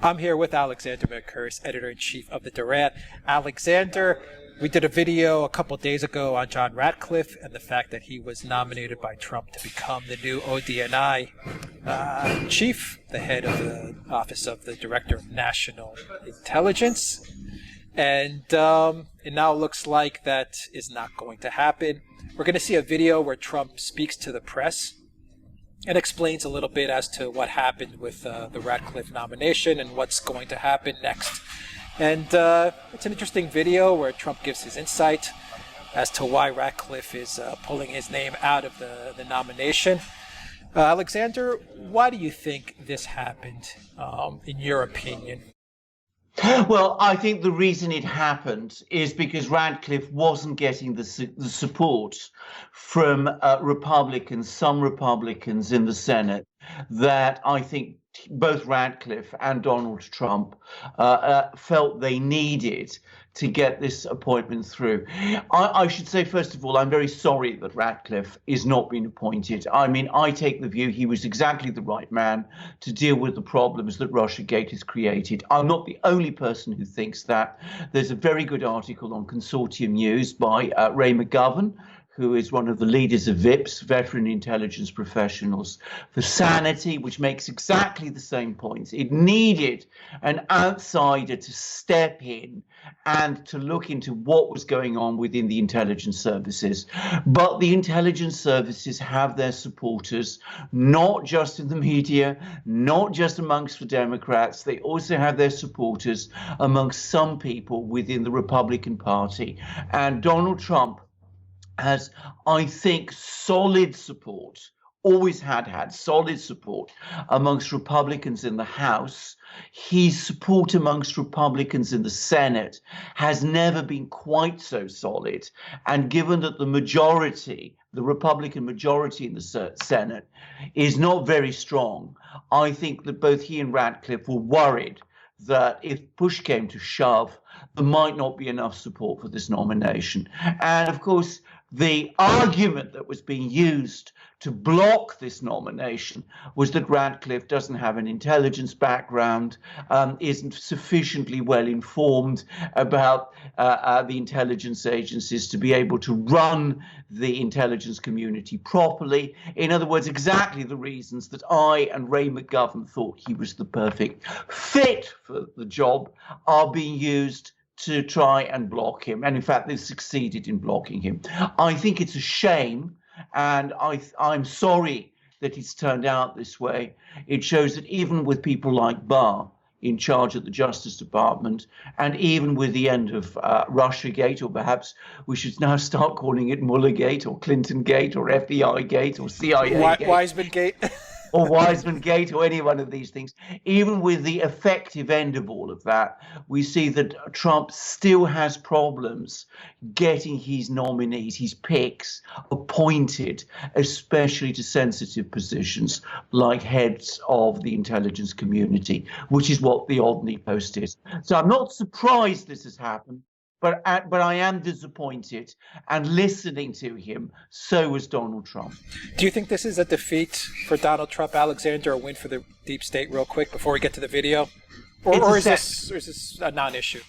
I'm here with Alexander Mercouris, editor-in-chief of the Duran. Alexander, we did a video a couple days ago on John Ratcliffe and the fact that he was nominated by Trump to become the new ODNI chief, the head of the Office of the Director of National Intelligence. And it now looks like that is not going to happen. We're going to see a video where Trump speaks to the press and explains a little bit as to what happened with the Ratcliffe nomination and what's going to happen next. And it's an interesting video where Trump gives his insight as to why Ratcliffe is pulling his name out of the nomination. Alexander, why do you think this happened, in your opinion? Well, I think the reason it happened is because Ratcliffe wasn't getting the support from Republicans, some Republicans in the Senate, that I think both Ratcliffe and Donald Trump felt they needed to get this appointment through. I should say, first of all, I'm very sorry that Ratcliffe is not being appointed. I mean, I take the view he was exactly the right man to deal with the problems that Russiagate has created. I'm not the only person who thinks that. There's a very good article on Consortium News by Ray McGovern, who is one of the leaders of VIPs, Veteran Intelligence Professionals for Sanity, which makes exactly the same points. It needed an outsider to step in and to look into what was going on within the intelligence services. But the intelligence services have their supporters, not just in the media, not just amongst the Democrats. They also have their supporters amongst some people within the Republican Party. And Donald Trump has, I think, solid support, always had solid support amongst Republicans in the House. His support amongst Republicans in the Senate has never been quite so solid. And given that the majority, the Republican majority in the Senate, is not very strong, I think that both he and Ratcliffe were worried that if push came to shove, there might not be enough support for this nomination. And of course, the argument that was being used to block this nomination was that Ratcliffe doesn't have an intelligence background, isn't sufficiently well informed about the intelligence agencies to be able to run the intelligence community properly. In other words, exactly the reasons that I and Ray McGovern thought he was the perfect fit for the job are being used to try and block him. And in fact, they've succeeded in blocking him. I think it's a shame, and I'm sorry that it's turned out this way. It shows that even with people like Barr in charge of the Justice Department, and even with the end of Russiagate, or perhaps we should now start calling it Muellergate or Clinton-gate or FBI-gate or CIA-gate. Wiseman-gate. Or Wiseman-gate, or any one of these things. Even with the effective end of all of that, we see that Trump still has problems getting his nominees, his picks, appointed, especially to sensitive positions like heads of the intelligence community, which is what the ODNI post is. So I'm not surprised this has happened. But I am disappointed, and listening to him, so was Donald Trump. Do you think this is a defeat for Donald Trump, Alexander, a win for the deep state, real quick, before we get to the video? Or is this a non-issue?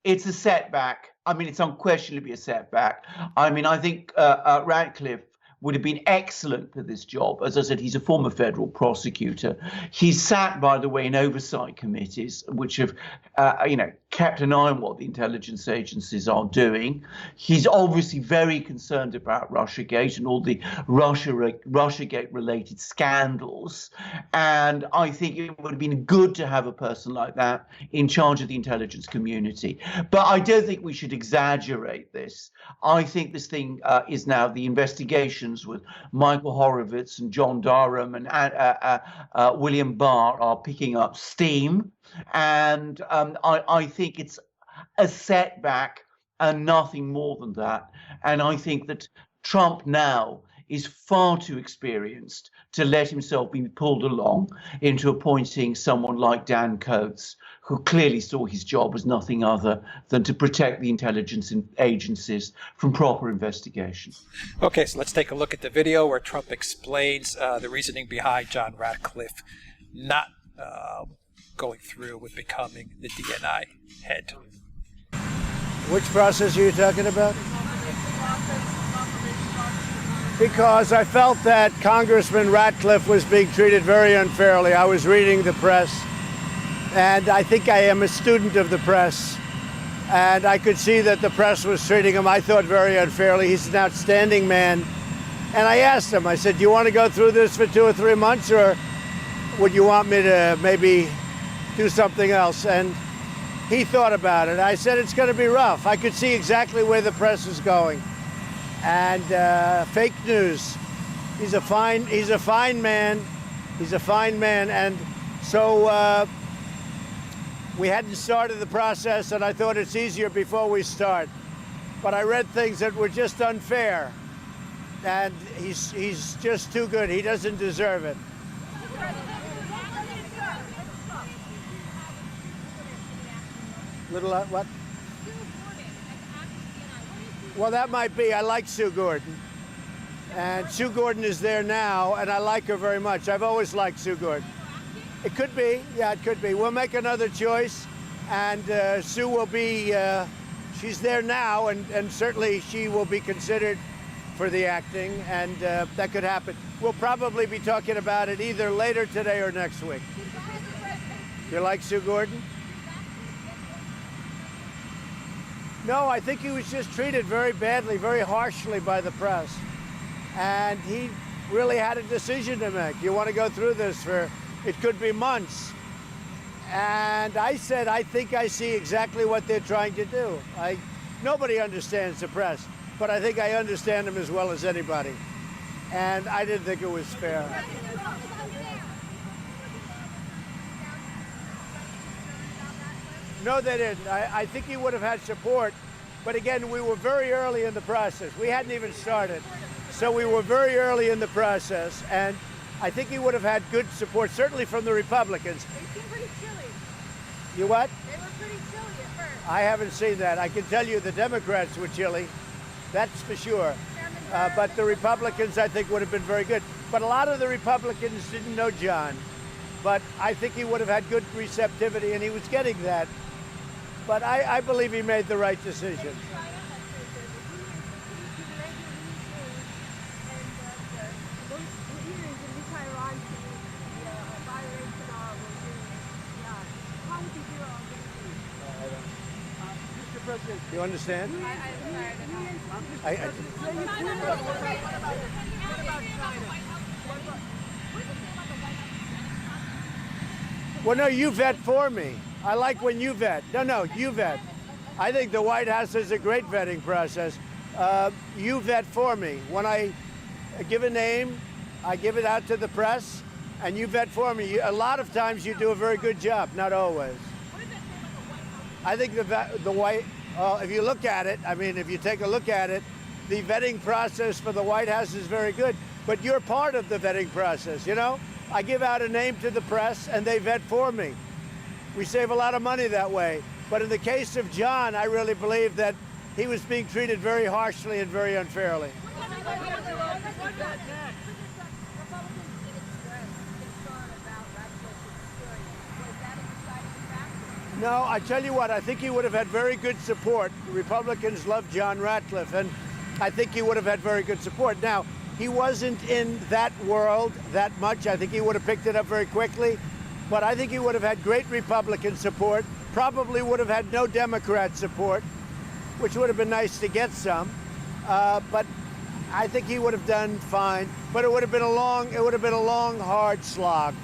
It's a setback. I mean, it's unquestionably a setback. I mean, I think Ratcliffe would have been excellent for this job. As I said, he's a former federal prosecutor. He's sat, by the way, in oversight committees, which have, kept an eye on what the intelligence agencies are doing. He's obviously very concerned about Russiagate and all the Russiagate-related scandals. And I think it would have been good to have a person like that in charge of the intelligence community. But I don't think we should exaggerate this. I think this thing is now the investigations with Michael Horowitz and John Durham and William Barr are picking up steam. And I think it's a setback and nothing more than that. And I think that Trump now is far too experienced to let himself be pulled along into appointing someone like Dan Coates, who clearly saw his job as nothing other than to protect the intelligence agencies from proper investigation. Okay, so let's take a look at the video where Trump explains the reasoning behind John Ratcliffe not going through with becoming the DNI head? Which process are you talking about? Because I felt that Congressman Ratcliffe was being treated very unfairly. I was reading the press, and I think I am a student of the press, and I could see that the press was treating him, I thought, very unfairly. He's an outstanding man. And I asked him, I said, do you want to go through this for 2 or 3 months, or would you want me to maybe do something else? And he thought about it. I said, it's going to be rough. I could see exactly where the press is going. And fake news. He's a fine man. He's a fine man. And so we hadn't started the process, and I thought it's easier before we start. But I read things that were just unfair. And he's just too good. He doesn't deserve it. Little what? Well, that might be. I like Sue Gordon. And Sue Gordon is there now, and I like her very much. I've always liked Sue Gordon. It could be. Yeah, it could be. We'll make another choice, and Sue will be, she's there now, and certainly she will be considered for the acting, and that could happen. We'll probably be talking about it either later today or next week. You like Sue Gordon? No, I think he was just treated very badly, very harshly by the press. And he really had a decision to make. You want to go through this for, it could be months. And I said, I think I see exactly what they're trying to do. Nobody understands the press, but I think I understand them as well as anybody. And I didn't think it was fair. No, they didn't. I think he would have had support. But again, we were very early in the process. We hadn't even started. So we were very early in the process. And I think he would have had good support, certainly from the Republicans. They seemed pretty chilly. You what? They were pretty chilly at first. I haven't seen that. I can tell you the Democrats were chilly. That's for sure. But the Republicans, I think, would have been very good. But a lot of the Republicans didn't know John. But I think he would have had good receptivity, and he was getting that. But I believe he made the right decision. You understand? Well, no, you vet for me. I like when you vet. No, you vet. I think the White House has a great vetting process. You vet for me. When I give a name, I give it out to the press, and you vet for me. A lot of times you do a very good job, not always. I think the White, if you look at it, I mean, if you take a look at it, the vetting process for the White House is very good, but you're part of the vetting process, you know? I give out a name to the press, and they vet for me. We save a lot of money that way. But in the case of John, I really believe that he was being treated very harshly and very unfairly. No, I tell you what, I think he would have had very good support. The Republicans love John Ratcliffe, and I think he would have had very good support. Now, he wasn't in that world that much. I think he would have picked it up very quickly. But I think he would have had great Republican support, probably would have had no Democrat support, which would have been nice to get some. But I think he would have done fine. But it would have been a long, hard slog.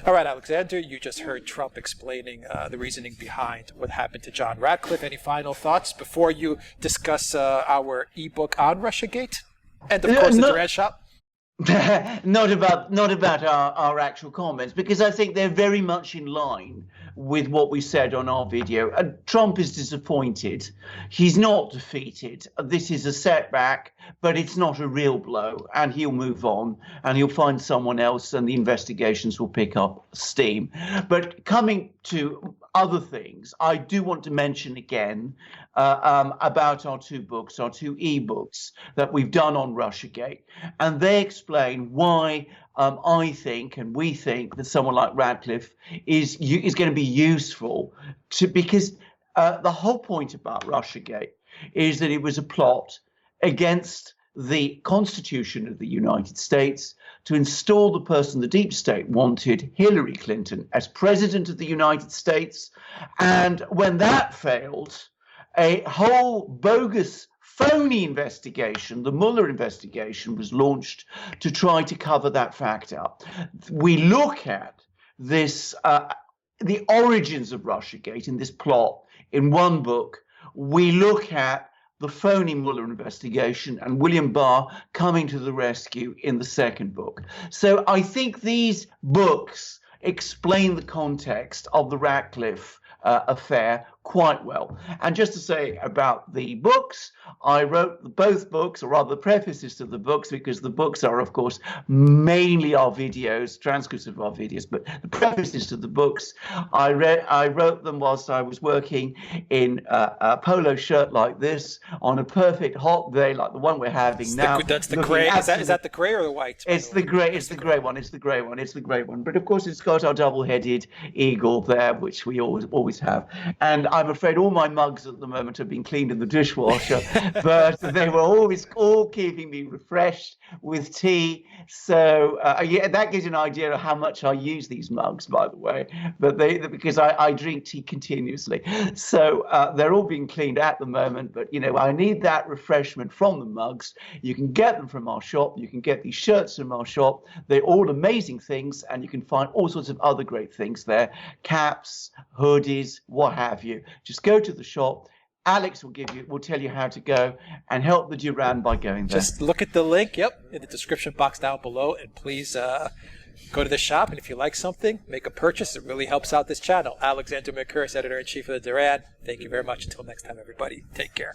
All right, Alexander, you just heard Trump explaining the reasoning behind what happened to John Ratcliffe. Any final thoughts before you discuss our ebook on Russiagate? And of course, the Duran shop? Not about our actual comments, because I think they're very much in line with what we said on our video. Trump is disappointed. He's not defeated. This is a setback, but it's not a real blow, and he'll move on and he'll find someone else, and the investigations will pick up steam. But coming to other things, I do want to mention again about our two books, our two ebooks that we've done on Russiagate, and they explain why I think, and we think, that someone like Ratcliffe is going to be useful because the whole point about Russiagate is that it was a plot against the Constitution of the United States to install the person the deep state wanted, Hillary Clinton, as president of the United States. And when that failed, a whole bogus, phony investigation, the Mueller investigation, was launched to try to cover that fact up. We look at this, the origins of Russiagate in this plot in one book. We look at the phony Mueller investigation and William Barr coming to the rescue in the second book. So I think these books explain the context of the Ratcliffe affair quite well. And just to say about the books, I wrote both books, or rather the prefaces to the books, because the books are, of course, mainly our videos, transcripts of our videos, but the prefaces to the books, I wrote them whilst I was working in a polo shirt like this on a perfect hot day like the one we're having now. That's the gray. Is that the gray or the white? It's the gray. It's the gray one. It's the gray one. It's the gray one. But of course, it's got our double-headed eagle there, which we always have. And I'm afraid all my mugs at the moment have been cleaned in the dishwasher, but they were always all keeping me refreshed with tea. So yeah, that gives you an idea of how much I use these mugs, by the way. But because I drink tea continuously, so they're all being cleaned at the moment. But you know, I need that refreshment from the mugs. You can get them from our shop. You can get these shirts from our shop. They're all amazing things, and you can find all sorts of other great things there: caps, hoodies, what have you. Just go to the shop. Alex will tell you how to go and help the Duran by going there. Just look at the link, in the description box down below, and please go to the shop. And if you like something, make a purchase. It really helps out this channel. Alexander Mercouris, editor-in-chief of the Duran. Thank you very much. Until next time, everybody. Take care.